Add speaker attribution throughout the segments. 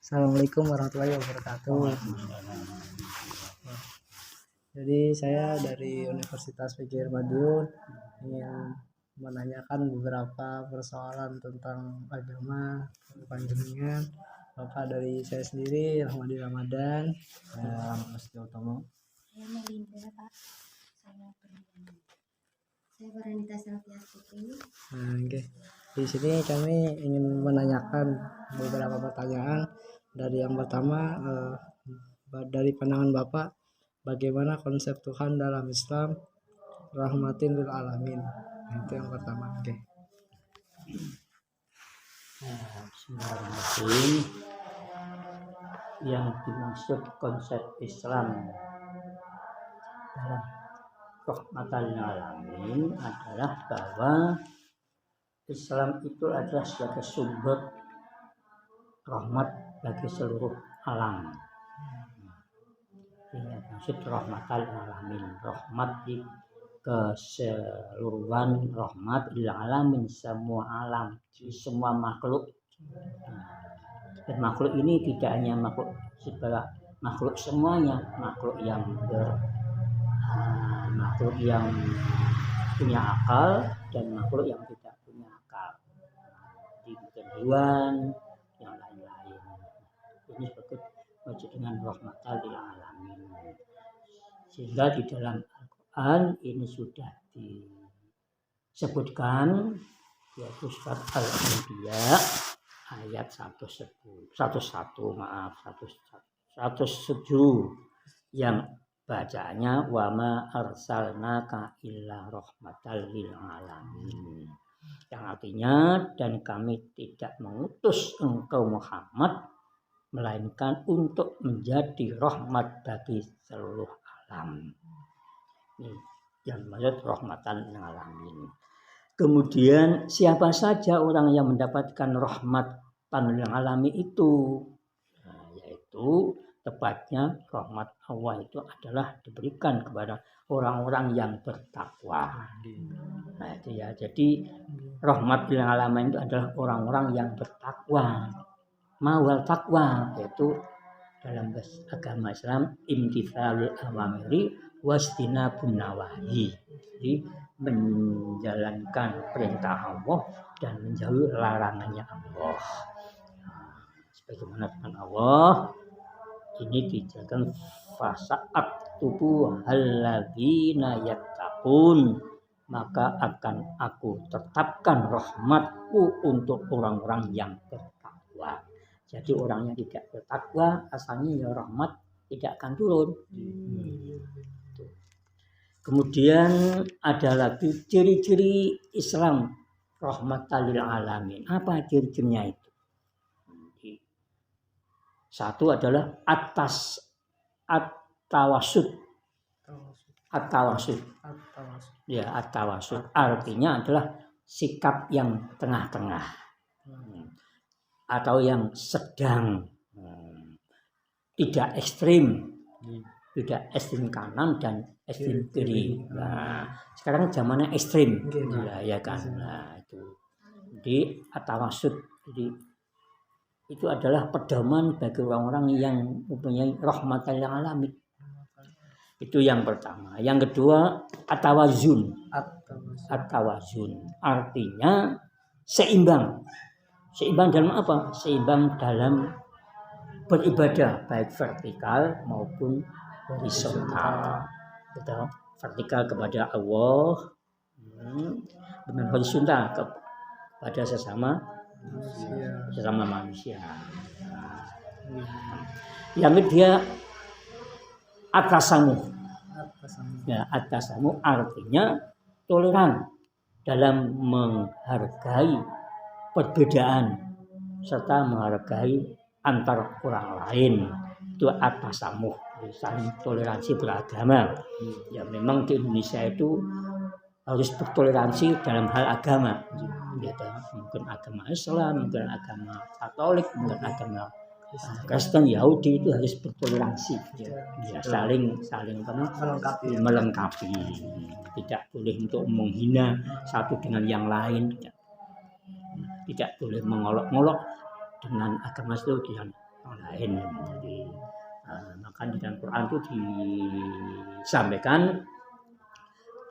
Speaker 1: Assalamualaikum warahmatullahi wabarakatuh. Jadi saya dari Universitas PGRI Madiun ingin menanyakan beberapa persoalan tentang agama panjenengan. Bapak dari saya sendiri Rahmadi Ramadan.
Speaker 2: Mesti Utomo.
Speaker 3: Saya Melinda, Pak. Saya Baranita Selviastri.
Speaker 1: Okay. Di sini kami ingin menanyakan beberapa pertanyaan. Dari yang pertama, dari pandangan Bapak, bagaimana konsep Tuhan dalam Islam? Rahmatin lil alamin. Itu yang pertama. Oke.
Speaker 2: Bismillahirrahmanirrahim. Yang dimaksud konsep Islam dalam rahmatan lil alamin adalah bahwa Islam itu adalah sebagai sumber rahmat bagi seluruh alam. Ini maksud rahmatan lil alamin, rahmat di keseluruhan, rahmat lil alamin, semua alam, semua makhluk. Dan makhluk ini tidak hanya makhluk segala makhluk semuanya, makhluk yang punya akal dan makhluk yang tidak punya akal. Di hewan yang lain-lain. Ini disebut dengan rahmatan lil alamin. Sehingga di dalam Al-Quran ini sudah disebutkan, yaitu surat Al-Anbiya ayat 107 yang bacanya wa ma arsalnaka illa rahmatal lil alamin, yang artinya dan kami tidak mengutus engkau Muhammad melainkan untuk menjadi rahmat bagi seluruh alam. Ini yang maksud rahmatan lil alamin. Kemudian siapa saja orang yang mendapatkan rahmatan lil alamin itu, yaitu tepatnya rahmat Allah itu adalah diberikan kepada orang-orang yang bertakwa. Nah itu ya, jadi rahmat lil alamin itu adalah orang-orang yang bertakwa. Mawal takwa, yaitu dalam agama Islam imtithalul awamiri wastinabun nawahi. Jadi menjalankan perintah Allah dan menjauhi larangannya Allah. Sebagaimana firman Allah ini dijelaskan fasa'at tubuh alladzina yattaqun, maka akan aku tetapkan rahmatku untuk orang-orang yang bertakwa. Jadi orang yang tidak bertakwa asalnya ya rahmat tidak akan turun. Kemudian ada lagi ciri-ciri Islam rahmatan lil alamin. Apa ciri-cirinya itu? Satu adalah at-tawasud. Ya, at-tawasud artinya adalah sikap yang tengah-tengah. Atau yang sedang. Tidak ekstrim. Tidak ekstrim kanan dan ekstrim kiri. Nah, sekarang zamannya ekstrim. Ya kan. Nah, itu. Jadi at-tawasud. Jadi itu adalah pedoman bagi orang-orang yang mempunyai rahmatan lil alamin. Itu yang pertama. Yang kedua, at-tawazun. At-tawazun artinya seimbang. Seimbang dalam apa? Seimbang dalam beribadah, baik vertikal maupun horizontal. Betul? Vertikal kepada Allah, dengan horizontal kepada sesama manusia. Yang ketiga atasamu. Ya, atasamu artinya toleran dalam menghargai perbedaan serta menghargai antar orang lain. Itu atasamu, saling toleransi beragama. Ya memang di Indonesia itu harus bertoleransi dalam hal agama. Gitu. Mungkin agama Islam, mungkin agama Katolik, mungkin agama Kristen, Yahudi itu harus bertoleransi. Ya, saling melengkapi. Tidak boleh untuk menghina satu dengan yang lain. Tidak boleh mengolok-olok dengan agama itu lain. Jadi maka di dalam Quran itu disampaikan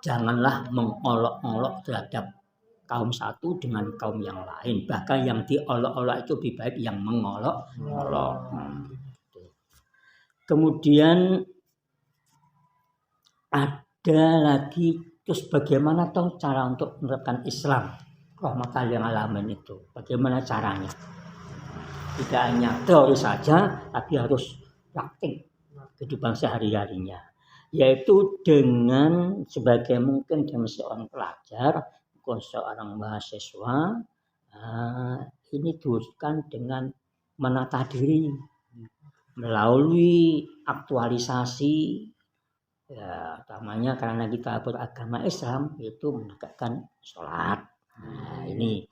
Speaker 2: janganlah mengolok-olok terhadap kaum satu dengan kaum yang lain, bahkan yang diolok-olok itu lebih baik yang mengolok-olok. Kemudian ada lagi, terus bagaimana toh cara untuk menerapkan Islam rahmatan lil alamin itu, bagaimana caranya? Tidak hanya teori saja, tapi harus praktik kehidupan sehari-harinya, yaitu dengan sebagai mungkin dengan seorang pelajar, seorang mahasiswa, ini diuruskan dengan menata diri melalui aktualisasi, ya, utamanya karena kita beragama Islam itu menegakkan sholat. Nah, ini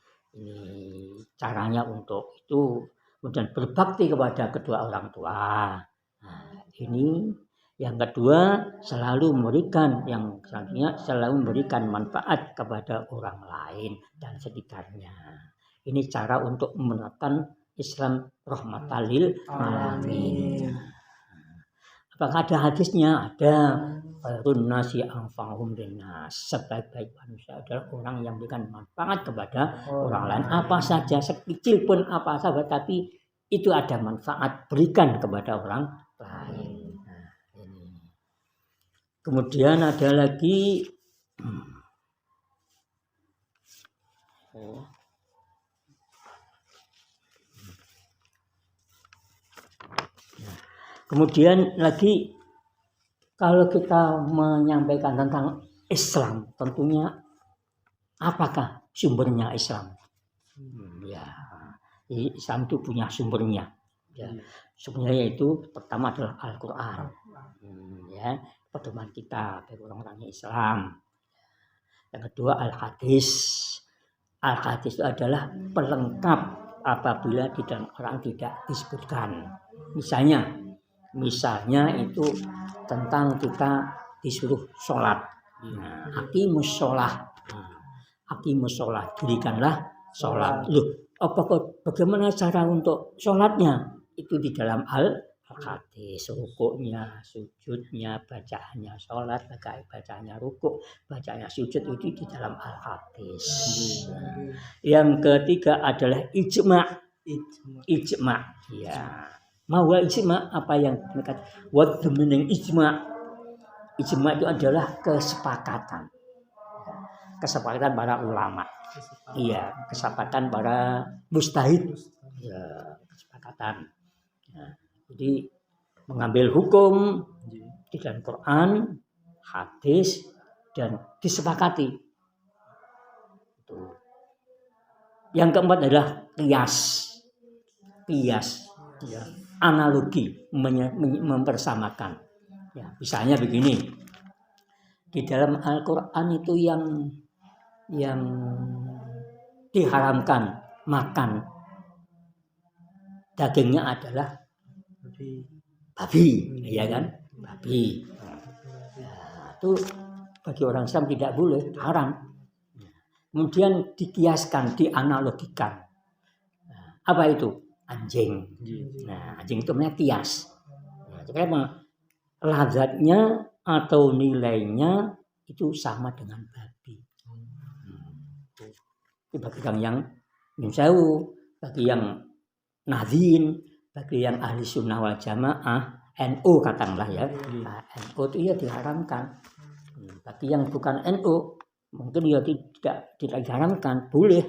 Speaker 2: caranya untuk itu. Kemudian berbakti kepada kedua orang tua. Nah, ini yang kedua, selalu memberikan yang selanjutnya selalu memberikan manfaat kepada orang lain dan sekitarnya. Ini cara untuk menerapkan Islam rahmatan lil alamin. Apakah ada hadisnya? Ada. Khairun nasi anfa'uhum linnas. Sebaik-baik manusia adalah orang yang memberikan manfaat kepada orang lain. Apa saja, sekecil pun apa saja, tapi itu ada manfaat, berikan kepada orang lain. Nah, ini. Kemudian ada lagi kemudian lagi kalau kita menyampaikan tentang Islam, tentunya apakah sumbernya Islam? Ya, Islam itu punya sumbernya. Ya, sumbernya yaitu pertama adalah Al-Quran. Ya, pedoman kita bagi orang-orang Islam. Yang kedua Al-Hadis. Al-Hadis itu adalah pelengkap apabila di dalam Quran tidak disebutkan. Misalnya itu tentang kita disuruh sholat. Aqimus sholat. Dirikanlah sholat. Bagaimana cara untuk sholatnya? Itu di dalam Al-Hadis. Rukuknya, sujudnya, bacaannya sholat, bacaannya rukuk, bacaannya sujud itu di dalam Al-Hadis. Yang ketiga adalah ijma'. Ya. Mahwa ijma', apa yang dekat? What the meaning ijma'? Ijma' itu adalah kesepakatan para ulama. Iya, kesepakatan para mujtahid. Ya, kesepakatan. Ya, jadi mengambil hukum di dalam Quran, hadis, dan disepakati. Yang keempat adalah qiyas. Ya. Analogi, mempersamakan. Ya, misalnya begini, di dalam Al-Quran itu yang diharamkan makan dagingnya adalah babi, ya kan? Babi. Nah, itu bagi orang Islam tidak boleh, haram. Kemudian dikiaskan, dianalogikan. Apa itu? Anjing. Nah, anjing itu namanya kias. Nah, karena lazatnya atau nilainya itu sama dengan babi. Itu bagi yang nyusawu, bagi yang nadhin, bagi yang ahli sunnah wal jamaah, NU katakanlah ya. Nah, NU itu ya diharamkan. Bagi yang bukan NU, mungkin ya tidak diharamkan, boleh.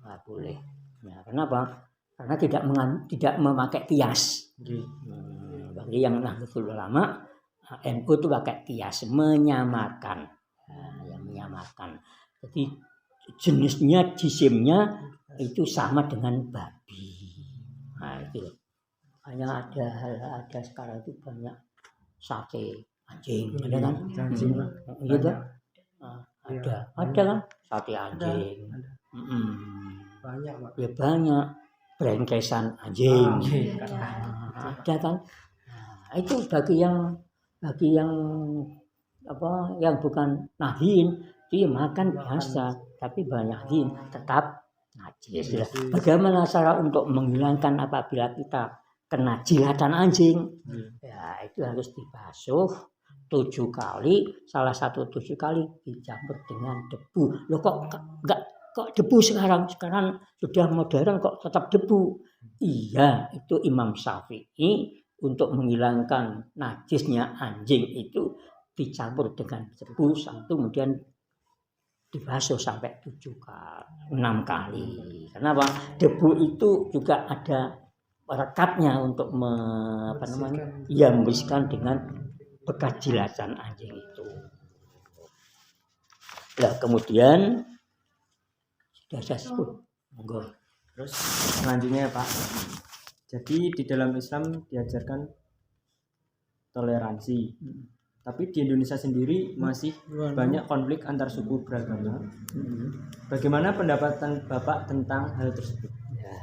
Speaker 2: Nah, boleh. Nah, kenapa? Karena tidak memakai kias. Bagi yang Nahdlatul Ulama, NU itu pakai kias, menyamakan. Yang menyamakan. Jadi jenisnya, jisimnya itu sama dengan babi. Nah, itu. Hanya ada sekarang itu banyak sate anjing, ada kan? Gitu. Ada kan sate anjing.
Speaker 1: Banyak, Pak.
Speaker 2: Ya banyak. Brengkesan anjing. Ada kan? Nah, itu bagi yang bukan nahin, dia makan biasa, tapi banyak nahin tetap najis. Bagaimana cara untuk menghilangkan apabila kita kena jilatan anjing, ya itu harus dibasuh 7 kali, salah satu 7 kali dicampur dengan debu. Loh kok debu sekarang sudah modern kok tetap debu? Iya, itu Imam Syafi'i untuk menghilangkan najisnya anjing itu dicampur dengan debu kemudian dibasuh sampai 6 kali. Kenapa? Debu itu juga ada rekatnya untuk membersihkan dengan bekas jilatan anjing itu. Nah, kemudian sudah saya sebut. Monggo.
Speaker 4: Terus selanjutnya Pak, jadi di dalam Islam diajarkan toleransi, tapi di Indonesia sendiri masih banyak konflik antar suku beragama. Bagaimana pendapatan Bapak tentang hal tersebut?
Speaker 2: Ya,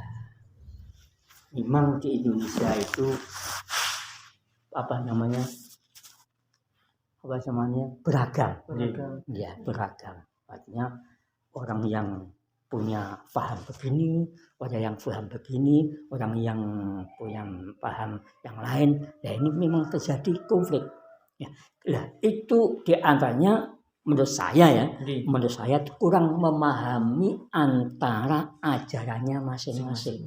Speaker 2: memang di Indonesia itu beragam. Ya, beragam. Artinya orang yang punya paham begini, orang yang paham begini, orang yang punya paham yang lain. Ya ini memang terjadi konflik. Ya, nah, itu diantaranya menurut saya kurang memahami antara ajarannya masing-masing.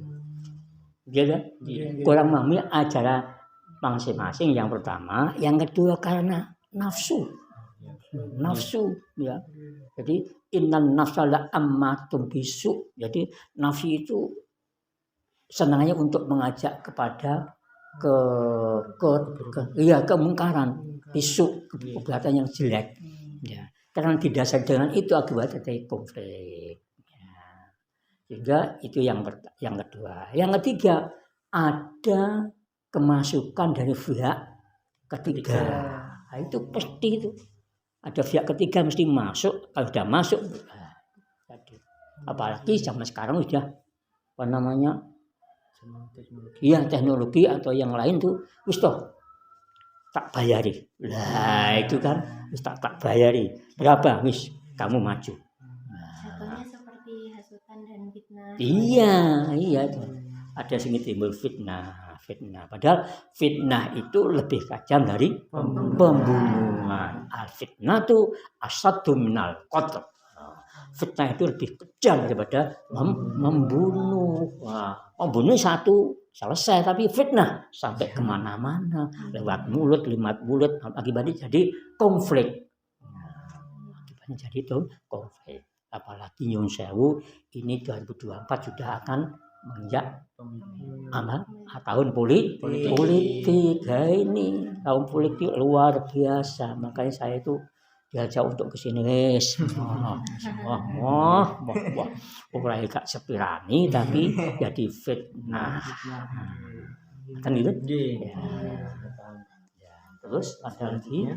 Speaker 2: Kurang memahami ajaran masing-masing yang pertama, yang kedua karena nafsu ya. Jadi innan nafsala ammatum bisu. Jadi nafsu itu senangnya untuk mengajak kepada kemungkaran, bisu, perbuatan yang jelek. Ya. Karena didasari dengan itu akibat terjadi konflik. Ya. Sehingga itu yang kedua. Yang ketiga, ada kemasukan dari pihak ketiga. Nah, itu pasti itu. Ada pihak ketiga mesti masuk. Kalau sudah masuk, apalagi zaman sekarang sudah teknologi atau yang lain tuh wis tak bayari. Lah itu kan wis tak bayari. Berapa wis kamu maju.
Speaker 3: Contohnya seperti hasutan dan fitnah.
Speaker 2: Iya. Ada sing timbul fitnah. Padahal fitnah itu lebih kejam dari pembunuhan. Al-fitnah itu asyaddu minal qatl. Fitnah itu lebih kejam daripada membunuh. Membunuh satu selesai, tapi fitnah sampai kemana-mana, lewat mulut akibatnya jadi konflik. Apalagi nyun sewu ini 2024 sudah akan menginjak tahun politik. Ini tahun politik luar biasa, makanya saya itu diajak untuk kesini wis. Ora gak sepirani tapi jadi fitnah. Kan itu? Ya. Terus ada lagi.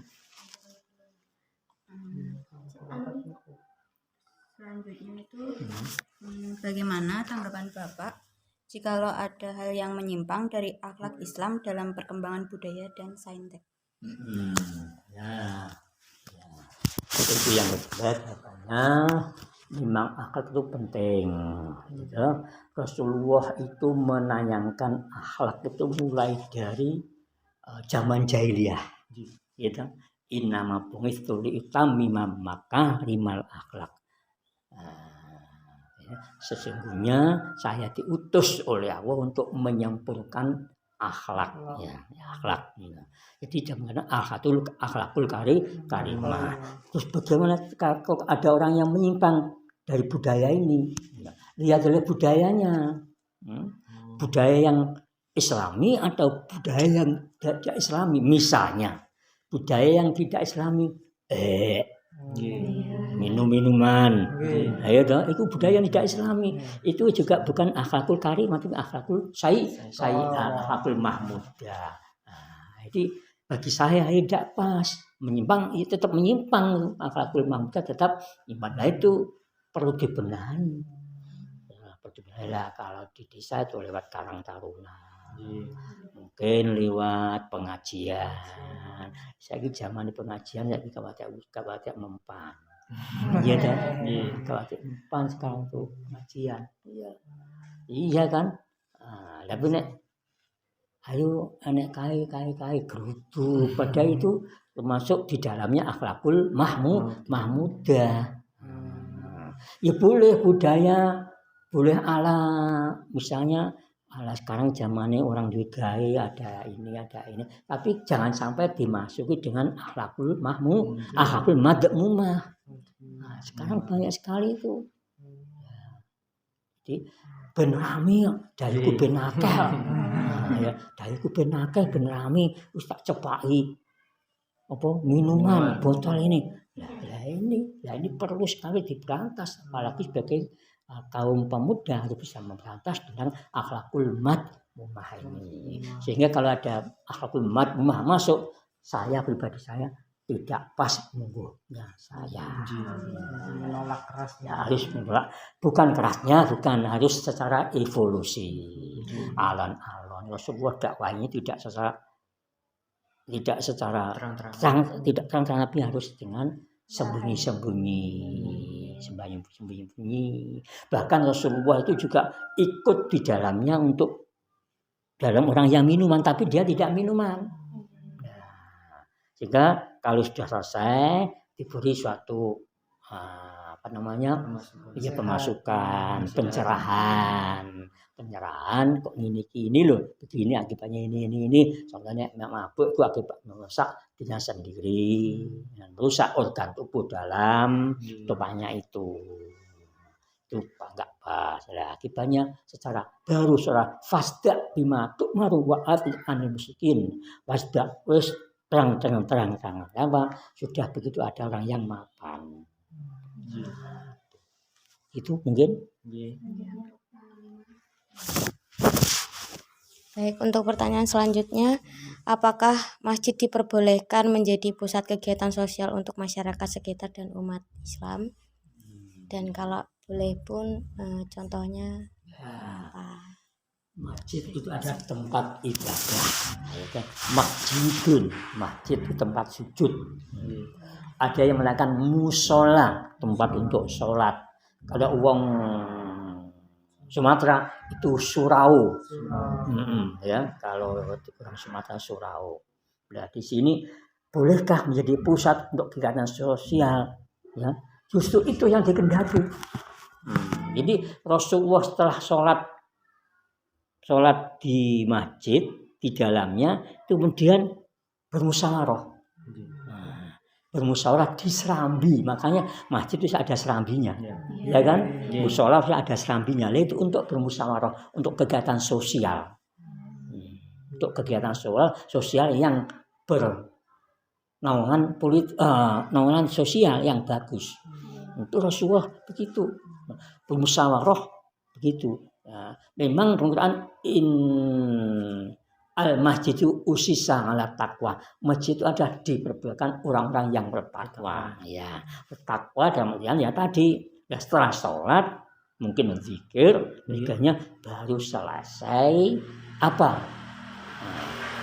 Speaker 5: Selanjutnya itu bagaimana tanggapan Bapak jikalau ada hal yang menyimpang dari akhlak Islam dalam perkembangan budaya dan saintek?
Speaker 2: Itu yang kedua katanya memang akhlak itu penting. Gitu. Rasulullah itu menanyakan akhlak itu mulai dari zaman jahiliyah. Gitu. Innama bu'itsu liutammima makarimal akhlak. Sesungguhnya saya diutus oleh Allah untuk menyempurnakan akhlak. Akhlak. Jadi jangan akhlakul karimah. Terus bagaimana kalau ada orang yang menyimpang dari budaya ini? Lihat dari budayanya. Budaya yang Islami atau budaya yang tidak Islami. Misalnya budaya yang tidak Islami, minum-minuman, itu budaya yang tidak Islami. Itu juga bukan akhlakul karimah, tapi akhlakul akhlakul mahmud. Jadi bagi saya tidak pas, menyimpang, tetap menyimpang akhlakul mahmud tetap ibadah itu perlu dibenahi. Kalau di desa itu lewat Karang Taruna, mungkin lewat pengajian. Saya zaman di pengajian saya kawatir mempan. Iya dah, kawatir mempan sekarang tuh pengajian. Iya kan. Tapi nek ayo anek kai gerutu. Padahal itu termasuk di dalamnya akhlakul mahmudah. Ya boleh budaya, boleh ala, misalnya ala sekarang zamannya orang duwe gawe ada ini. Tapi jangan sampai dimasuki dengan akhlakul madmumah. Nah, sekarang banyak sekali itu. Jadi ben rame dariku ben akeh. Ya, dariku ben akeh ben rame wis tak cepaki apa minuman botol ini. Lah ini perlu sekali diberantas, apalagi sebagai kaum pemuda harus bisa memberantas dengan akhlakul madmumah ini. Sehingga kalau ada akhlakul madmumah masuk, pribadi saya tidak pas mungguhnya saya.
Speaker 1: Menolak kerasnya.
Speaker 2: Ya, harus menolak, bukan kerasnya, bukan, harus secara evolusi. Alon-alon. Rasulullah dakwahnya tidak secara terang-terang, tapi harus dengan sembunyi. Bahkan Rasulullah itu juga ikut di dalamnya untuk dalam orang yang minuman, tapi dia tidak minuman. Sehingga kalau sudah selesai diberi suatu pemasukan, pencerahan kok ini loh, begini akibatnya ini. Contohnya mabuk itu akibat merusak dirinya sendiri, merusak organ tubuh dalam tubuhnya itu enggak pas. Nah, akibatnya secara fasda bima tu'maru wa atil anil musyrikin. Fasda wis terang. Apa? Sudah begitu ada orang yang mapan. Itu mungkin.
Speaker 6: Baik, untuk pertanyaan selanjutnya, apakah masjid diperbolehkan menjadi pusat kegiatan sosial untuk masyarakat sekitar dan umat Islam? Dan kalau boleh pun contohnya apa?
Speaker 2: Masjid itu ada tempat ibadah, masjid itu tempat sujud. Ada yang mengatakan musola, tempat untuk sholat. Kalau uang Sumatera itu surau, ya. Kalau orang Sumatera surau. Nah, di sini bolehkah menjadi pusat untuk kegiatan sosial? Ya, justru itu yang dikehendaki. Jadi Rasulullah setelah sholat di masjid, di dalamnya itu kemudian bermusyawarah. Bermusyawarah di serambi, makanya masjid itu ada serambinya, ya kan? Musyawarah ada serambinya. Itu untuk bermusyawarah, untuk kegiatan sosial, sosial yang naungan sosial yang bagus. Itu Rasulullah begitu, bermusyawarah begitu. Ya, memang Al-Quran al-masjidu usisa ala taqwa. Masjid itu ada diperbolehkan orang-orang yang bertakwa. Ya, bertakwa dalam artian ya tadi, ya setelah sholat mungkin zikirnya baru selesai.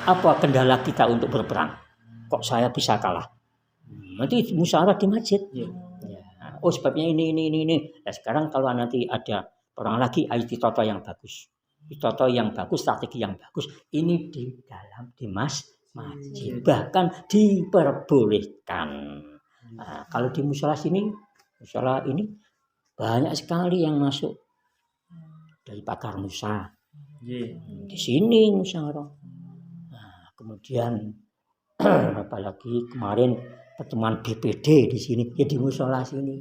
Speaker 2: Apa kendala kita untuk berperang? Kok saya bisa kalah? Nanti musyawarah di masjid. Ya. Oh sebabnya ini. Nah, sekarang kalau nanti ada orang lagi, toto yang bagus. Toto yang bagus, strategi yang bagus. Ini di masjid. Bahkan diperbolehkan. Nah, kalau di musola ini banyak sekali yang masuk dari pakar Musa. Di sini musyawarah. Nah, kemudian apalagi kemarin pertemuan BPD di sini, ya di musola sini.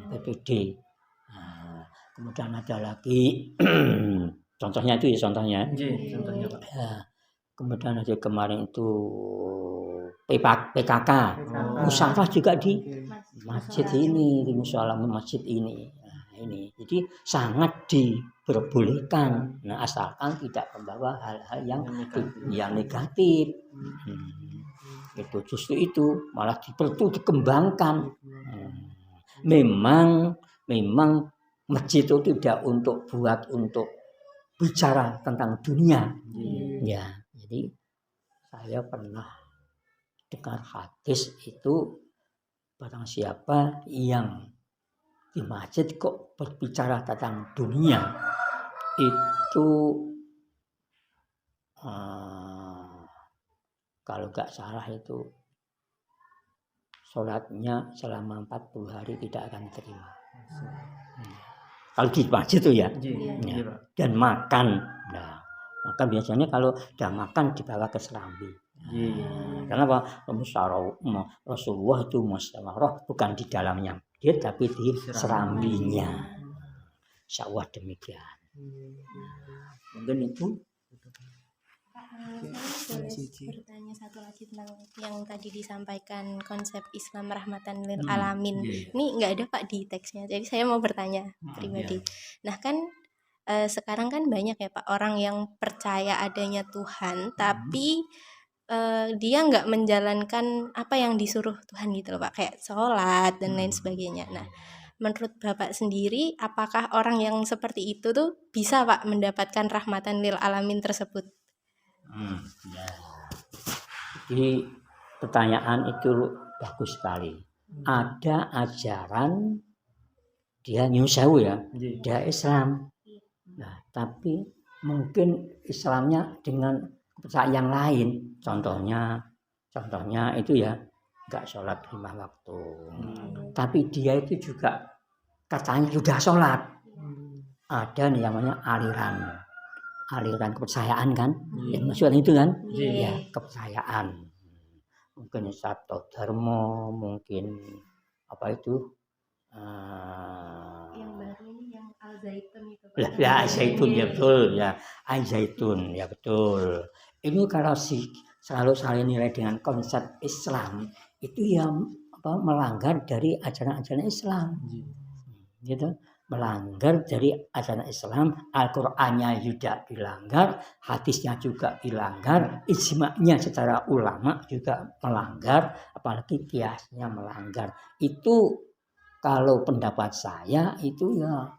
Speaker 2: BPD. Kemudian ada lagi contohnya. Pak. Ya, kemudian ada kemarin itu PKK. Musyawarah juga di masjid ini, di musyawarah masjid ini. Nah, ini. Jadi sangat diperbolehkan. Nah, asalkan tidak membawa hal-hal yang negatif. Itu justru itu malah perlu dikembangkan. Memang masjid itu tidak untuk bicara tentang dunia. Ya, jadi saya pernah dengar hadis itu, barang siapa yang di masjid kok berbicara tentang dunia itu kalau nggak salah itu sholatnya selama 40 hari tidak akan diterima. Kalau di masjid itu ya.
Speaker 4: Iya, Pak.
Speaker 2: Dan makan. Nah, maka biasanya kalau udah makan dibawa ke serambi. Karena apa? Rasulullah itu musyawarah bukan di dalamnya dia tapi di serambinya. Insya Allah demikian. Mungkin itu.
Speaker 3: Saya boleh bertanya satu lagi tentang yang tadi disampaikan konsep Islam rahmatan lil alamin. Ini nggak ada Pak di teksnya, jadi saya mau bertanya pribadi. Nah kan sekarang kan banyak ya Pak orang yang percaya adanya Tuhan, tapi dia nggak menjalankan apa yang disuruh Tuhan gitu loh Pak, kayak sholat dan lain sebagainya. Nah menurut Bapak sendiri, apakah orang yang seperti itu tuh bisa Pak mendapatkan rahmatan lil alamin tersebut?
Speaker 2: Ya. Jadi pertanyaan itu bagus sekali. Ada ajaran dia nyusahu ya, dia Islam. Nah, tapi mungkin Islamnya dengan kepercayaan yang lain. Contohnya itu ya nggak sholat 5 waktu. Tapi dia itu juga katanya sudah sholat. Ada nih namanya aliran kepercayaan kan, yang maksudnya itu kan, ya kepercayaan. Mungkin Sabto Dharma, mungkin apa itu?
Speaker 3: Yang baru ini yang Al-Zaitun itu.
Speaker 2: Ya Zaitun ya betul ya, Zaitun ya betul. Ini kalau selalu saya nilai dengan konsep Islam itu yang melanggar dari ajaran-ajaran Islam, gitu. Melanggar dari ajaran Islam, Al-Qur'annya juga dilanggar, hadisnya juga dilanggar, ijma'nya secara ulama juga melanggar, apalagi kiasnya melanggar. Itu kalau pendapat saya itu ya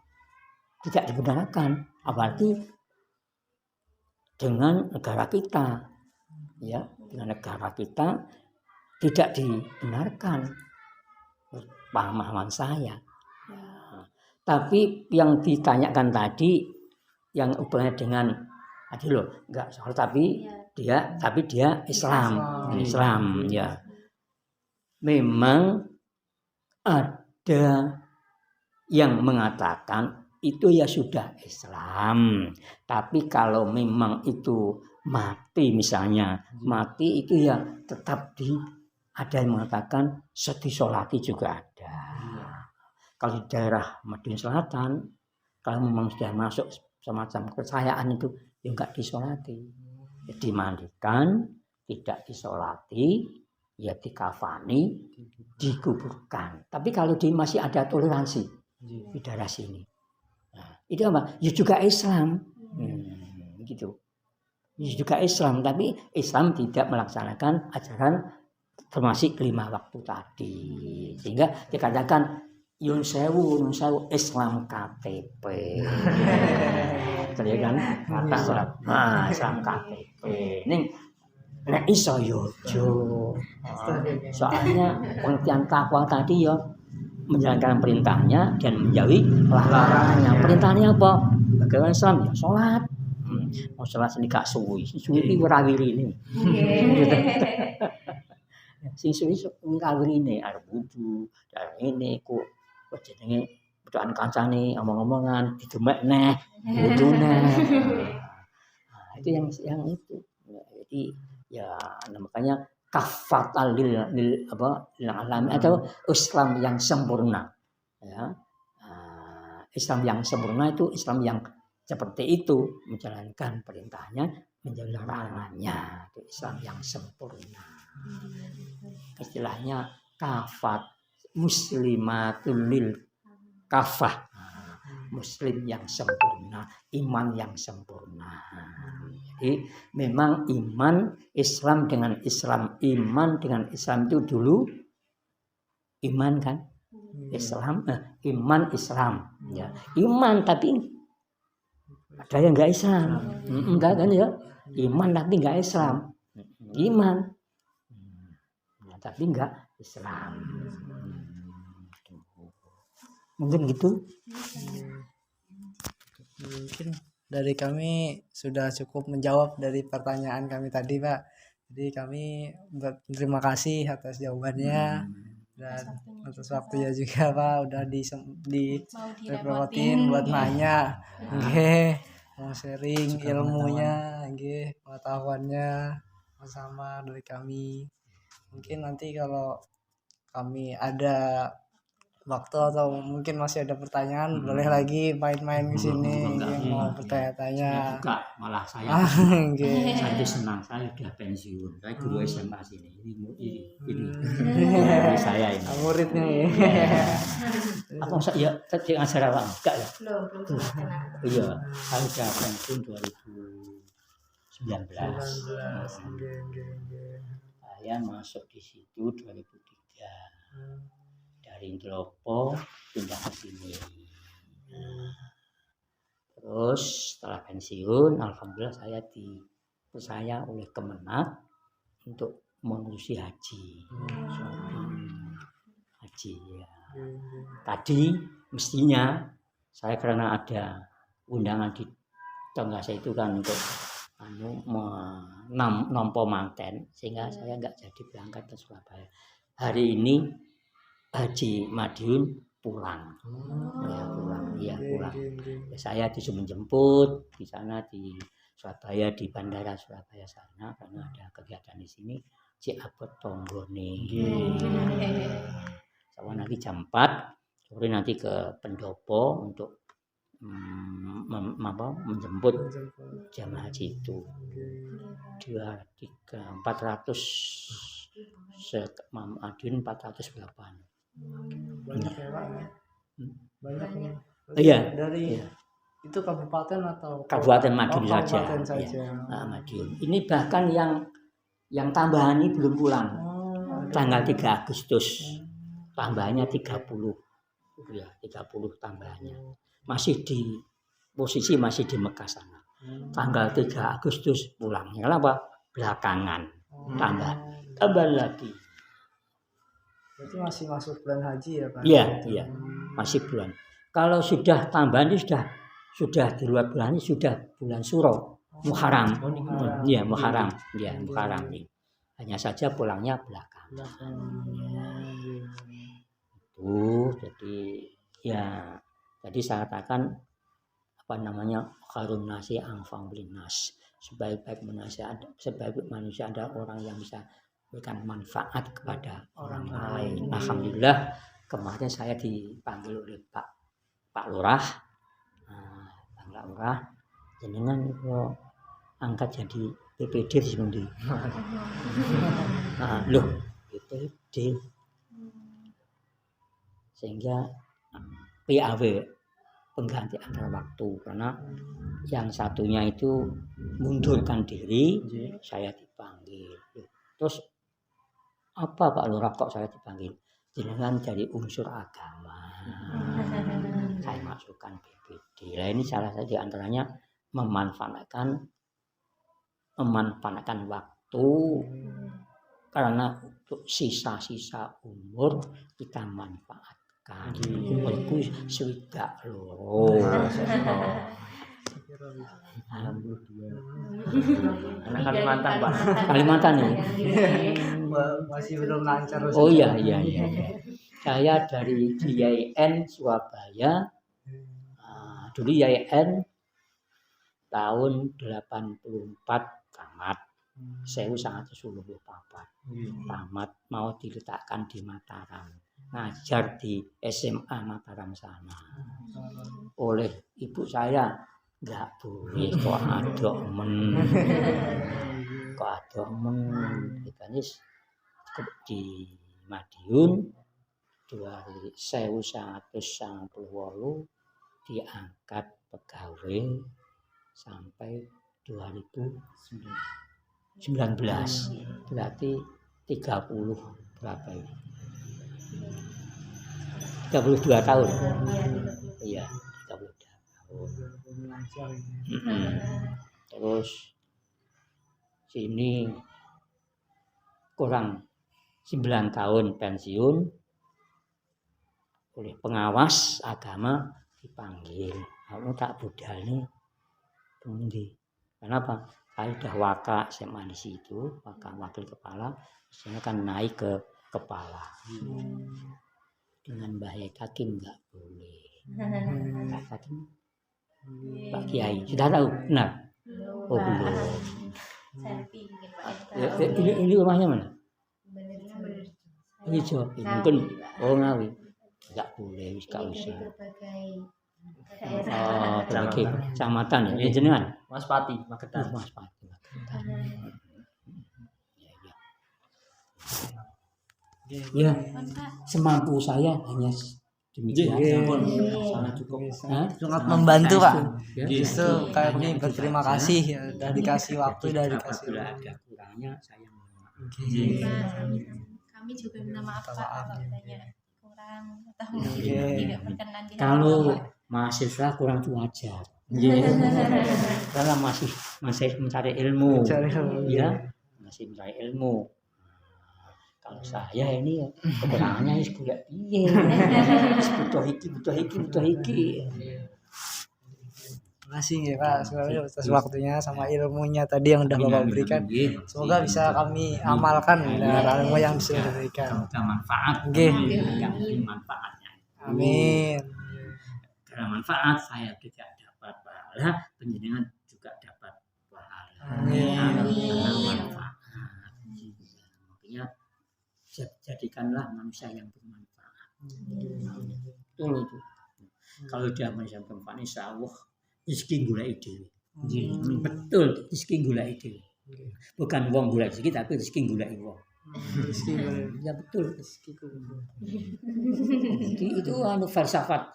Speaker 2: tidak dibenarkan, apalagi dengan negara kita, ya dengan negara kita tidak dibenarkan pemahaman saya. Tapi yang ditanyakan tadi yang hubungannya dengan tadi loh enggak soal tapi dia Islam ya. Memang ada yang mengatakan itu ya sudah Islam. Tapi kalau memang itu mati misalnya, mati itu ya tetap ada yang mengatakan disolati juga ada. Kalau di daerah Madiun Selatan, kalau memang sudah masuk semacam kepercayaan itu, ya enggak disolati. Ya, dimandikan, tidak disolati, ya dikafani, dikuburkan. Tapi kalau masih ada toleransi di daerah sini, nah, itu apa? Ya juga Islam, gitu. Ya juga Islam, tapi Islam tidak melaksanakan ajaran termasuk 5 waktu tadi, sehingga dikatakan Yun sewu Islam KTP. Jadi kan kata surat. Nah, Islam KTP. Ning nek iso yo. Soalnya pengertian takwa tadi ya menjalankan perintahnya dan menjauhi larangannya. Perintahnya apa? Bagaimana Islam ya sholat. Mau sholat sini gak suwi. Suwi iki ora wirine. Sing suwi ngawirine arep wudu, ini kok jenenge butuhan kancane omong-omongan didemek neh wudune. Nah, itu yang itu. Jadi ya makanya kafatal lil alam atau Islam yang sempurna. Ya. Islam yang sempurna itu Islam yang seperti itu, menjalankan perintahnya, menjauhi larangannya. Itu Islam yang sempurna. Istilahnya kafat muslimatul lil kafah, muslim yang sempurna, iman yang sempurna. Jadi memang iman Islam dengan Islam, iman dengan Islam itu dulu iman kan, Islam, iman Islam, ya iman tapi ada yang nggak Islam, enggak kan ya, iman tapi nggak Islam, iman, tapi nggak Islam. Mungkin gitu.
Speaker 1: Mungkin dari kami sudah cukup menjawab dari pertanyaan kami tadi, Pak. Jadi kami berterima kasih atas jawabannya dan atas waktunya juga, Pak. Udah
Speaker 3: Mau
Speaker 1: direpotin buat nanya, nggih, mau sharing ilmunya, nggih, pengetahuannya sama dari kami. Mungkin nanti kalau kami ada waktu atau mungkin masih ada pertanyaan, boleh lagi main-main ke sini yang mau bertanya-tanya.
Speaker 2: Buka malah saya
Speaker 1: Nggih.
Speaker 2: saya senang, saya sudah pensiun, saya guru SMA sini, ini saya ini.
Speaker 1: Muridnya ya.
Speaker 2: Apa saya tadi ngajar apa enggak ya?
Speaker 5: Belum kenal.
Speaker 2: Iya, saya sudah pensiun 2019. Saya masuk di situ 2003. Dari Ndropo pindah ke sini. Terus setelah pensiun, alhamdulillah saya dipercaya oleh Kemenak untuk mengurusi haji. Haji ya. Tadi mestinya saya karena ada undangan di Tonggase itu kan untuk nompo manten, sehingga saya nggak jadi berangkat ke Surabaya. Hari ini Haji Madiun pulang. Pulang. Ya, saya disuruh menjemput di sana di Surabaya, di Bandara Surabaya sana, karena ada kegiatan di sini. Ciabot Tonggone. Sama nanti jam 4 sore nanti ke Pendopo untuk menjemput jamaah haji itu. 2, 3, 400 Madiun 408.
Speaker 1: Banyak ya, Pak. Banyak.
Speaker 2: Iya.
Speaker 1: Dari itu kabupaten atau
Speaker 2: Kabupaten Madiun saja.
Speaker 1: Kabupaten saja.
Speaker 2: Ya. Madiun. Ini bahkan yang tambahan ini belum pulang. Tanggal 3 Agustus. Tambahannya 30. Ya, 30 tambahannya. Masih di posisi masih di Mekah sana. Tanggal 3 Agustus pulangnya. Kenapa? Belakangan. Tambah lagi.
Speaker 1: Berarti masih masuk bulan haji ya, Pak?
Speaker 2: Iya. Masih bulan. Kalau sudah tambahan ini sudah di luar bulan ini sudah bulan Suro, Muharram. Iya, Muharram. Iya, Muharram ini. Hanya saja pulangnya belakangan. Itu jadi ya tadi saya katakan khairun nasi anfa'uhum linnas. Sebaik-baik manusia ada orang yang bisa memberikan manfaat kepada orang lain. Alhamdulillah kemarin saya dipanggil oleh Pak Lurah, Pak Lurah, jenengan kok angkat jadi PPD di sini. Loh, PPD. Sehingga PAW pengganti antar waktu, karena yang satunya itu mundurkan diri, saya dipanggil. Terus apa Pak Lurah kok saya dipanggil? Jenengan dari unsur agama. Saya masukkan PPD. Nah, ini salah satu antaranya memanfaatkan waktu, karena untuk sisa-sisa umur kita manfaatkan. Umurku swidak loro.
Speaker 4: Anak Kalimantan, Pak.
Speaker 2: Kalimantan nih.
Speaker 1: Masih belum lancar.
Speaker 2: Oh iya. Saya dari YIN Surabaya. Dulu YIN tahun 84 tamat. 1984 tamat, mau diletakkan di Mataram, ngajar di SMA Mataram sana. Oleh ibu saya, nggak boleh kok adok men di Madiun 2198 diangkat pegawai sampai 2019, berarti 30 berapa ini? 32 tahun. Iya, 32 tahun. Terus sini kurang 9 tahun pensiun, oleh pengawas agama dipanggil. Kamu tak budal nih Nggih. Kenapa? Saya sudah waka SMA di situ, wakil kepala, misalnya kan naik ke kepala. Dengan Mbah Yai Hakim nggak boleh. Mbah Hakim, Pak Kiai sudah tahu? Benar? Oh belum.
Speaker 3: Selfie mungkin Pak.
Speaker 2: Ini rumahnya mana? Ini Jawa. Mungkin Ngawi. Nggak boleh, wis gak usah. Oh, berbagai kecamatan ya. Jenengan?
Speaker 4: Mas Pati, Magetan.
Speaker 2: Mas Pati. Ya, semampu saya hanya demikian.
Speaker 4: Sangat cukup.
Speaker 2: Hah?
Speaker 1: Sangat membantu Pak.
Speaker 2: Ya,
Speaker 1: Justru kami berterima kasih ya, udah dikasih waktu, udah dikasih.
Speaker 2: Apabila ada kurangnya saya mohon maaf.
Speaker 3: Kami juga minta maaf Pak kalau banyak kurang atau
Speaker 1: Oke.
Speaker 3: tidak berkenan di hati
Speaker 2: Kalau
Speaker 3: Bapak.
Speaker 2: mahasiswa kurang itu wajar. Karena masih mencari ilmu. Ya, masih mencari ilmu. Kalau saya ini kekurangannya wis golek piye. Wis butuh iki.
Speaker 1: Makasih ya Pak, sebenarnya atas waktunya sama ilmunya tadi yang udah Bapak berikan. Semoga bisa kami amalkan dengan ilmu yang bisa diberikan.
Speaker 2: Semoga manfaat.
Speaker 1: Oke.
Speaker 2: Yang penting manfaatnya.
Speaker 1: Amin.
Speaker 2: Karena manfaat saya tidak dapat pahala, penjenengan juga dapat pahala.
Speaker 1: Amin.
Speaker 2: Karena manfaat. Makanya jadikanlah manusia yang bermanfaat. Betul itu. Kalau dia manusia yang bermanfaat, insya Allah rezeki golek dhewe. Betul, rezeki golek dhewe. Bukan wong golek rezeki, tapi rezeki golek wong. Ya betul rezekiku. Jadi itu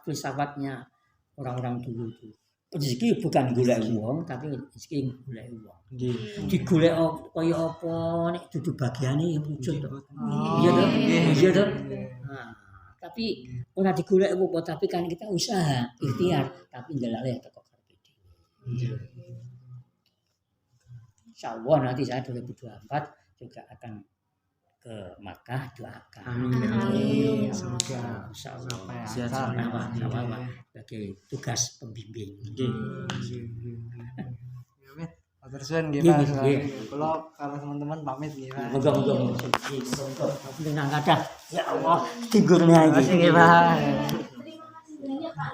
Speaker 2: filsafatnya orang-orang dulu itu. Rezeki bukan golek wong, tapi rezeki golek wong. Digolek kaya apa nek dudu bagiane wujud to. Iya toh? Iya toh? Nah, tapi ora digolek apa tapi kan kita usaha, ikhtiar, tapi ndelale teko karepe dhewe. Insyaallah nanti saya 2024 juga akan ke Makkah, doakan.
Speaker 1: Amin. Semoga
Speaker 2: Insyaallah
Speaker 4: Sehat
Speaker 2: sama sebagai tugas pembimbing.
Speaker 1: Matur suwun nggih
Speaker 2: Nggih,
Speaker 1: Pak.
Speaker 2: nggih.
Speaker 1: Kula karo teman-teman pamit nggih Pak.
Speaker 2: Moga-moga tenang kathah. Ya Allah, tinggurnya iki.
Speaker 1: Terima kasih nggih Pak.
Speaker 3: Terima kasih banyak Pak.